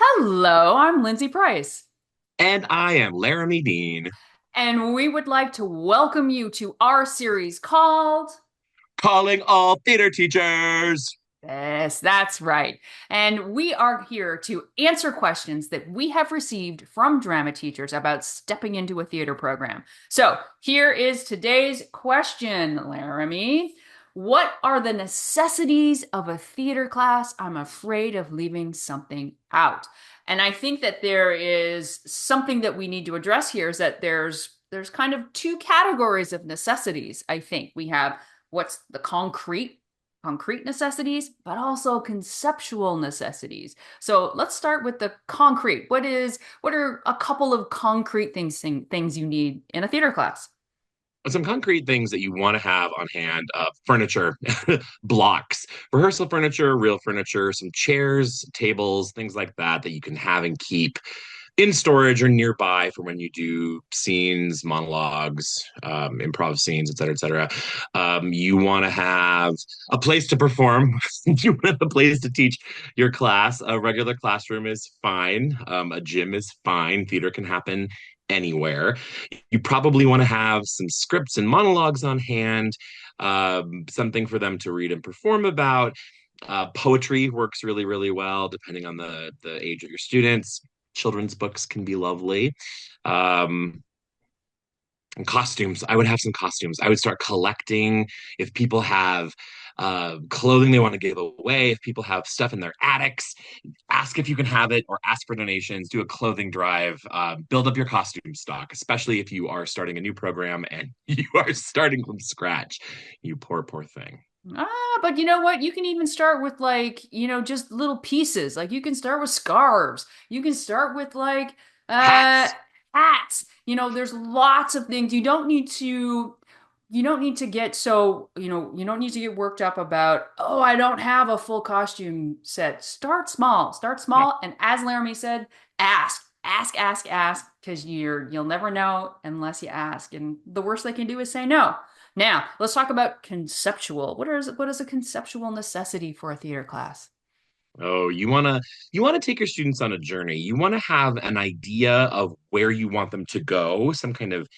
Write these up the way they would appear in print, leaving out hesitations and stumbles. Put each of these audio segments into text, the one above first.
Hello, I'm Lindsay Price, And I am Laramie Dean, and we would like to welcome you to our series called calling all theater teachers. Yes, that's right. And we are here to answer questions that we have received from drama teachers about stepping into a theater program. So here is today's question, Laramie. What are the necessities of a theater class? I'm afraid of leaving something out. And I think that there is something that we need to address here is that there's kind of two categories of necessities, I think. We have what's the concrete necessities, but also conceptual necessities. So let's start with the concrete. What are a couple of concrete things you need in a theater class? Some concrete things that you want to have on hand: furniture, blocks, rehearsal furniture, real furniture, some chairs, tables, things like that that you can have and keep in storage or nearby for when you do scenes, monologues, improv scenes, et cetera, et cetera. You want to have a place to perform. You want to have a place to teach your class. A regular classroom is fine. A gym is fine. Theater can happen anywhere. You probably want to have some scripts and monologues on hand, something for them to read and perform about. Poetry works really, really well, depending on the age of your students. Children's books can be lovely. Um, and costumes. I would have some costumes. I would start collecting if people have clothing they want to give away, if people have stuff in their attics, ask if you can have it or ask for donations, do a clothing drive, build up your costume stock, especially if you are starting a new program and you are starting from scratch. You poor, poor thing. But you know what? You can even start with just little pieces. Like you can start with scarves. You can start with uh Hats. hats. There's lots of things. You don't need to get you don't need to get worked up about, oh, I don't have a full costume set. Start small. Start Yep. small. And as Laramie said, ask. Ask, ask, ask, because you'll never know unless you ask. And the worst they can do is say no. Now, let's talk about conceptual. What is a conceptual necessity for a theater class? Oh, you wanna take your students on a journey. You want to have an idea of where you want them to go, some kind of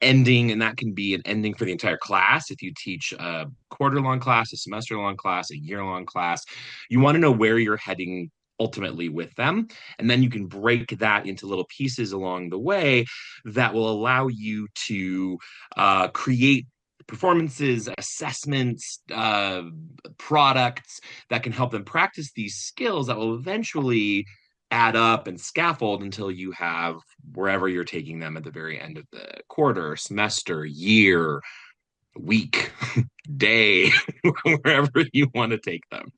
ending, and that can be an ending for the entire class. If you teach a quarter long class, a semester long class, a year long class, you want to know where you're heading ultimately with them. And then you can break that into little pieces along the way that will allow you to create performances, assessments, products that can help them practice these skills that will eventually add up and scaffold until you have wherever you're taking them at the very end of the quarter, semester, year, week, day, wherever you want to take them.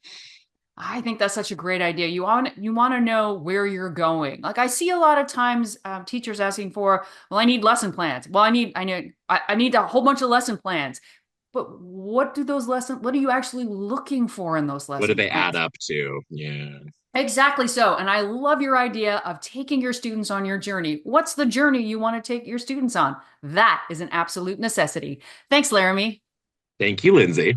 I think that's such a great idea. You want to know where you're going. Like I see a lot of times teachers asking for, well, I need lesson plans. Well, I need a whole bunch of lesson plans. But what are you actually looking for in those What do lesson they add plans? up to? Yeah. Exactly so. And I love your idea of taking your students on your journey. What's the journey you want to take your students on? That is an absolute necessity. Thanks, Laramie. Thank you, Lindsay.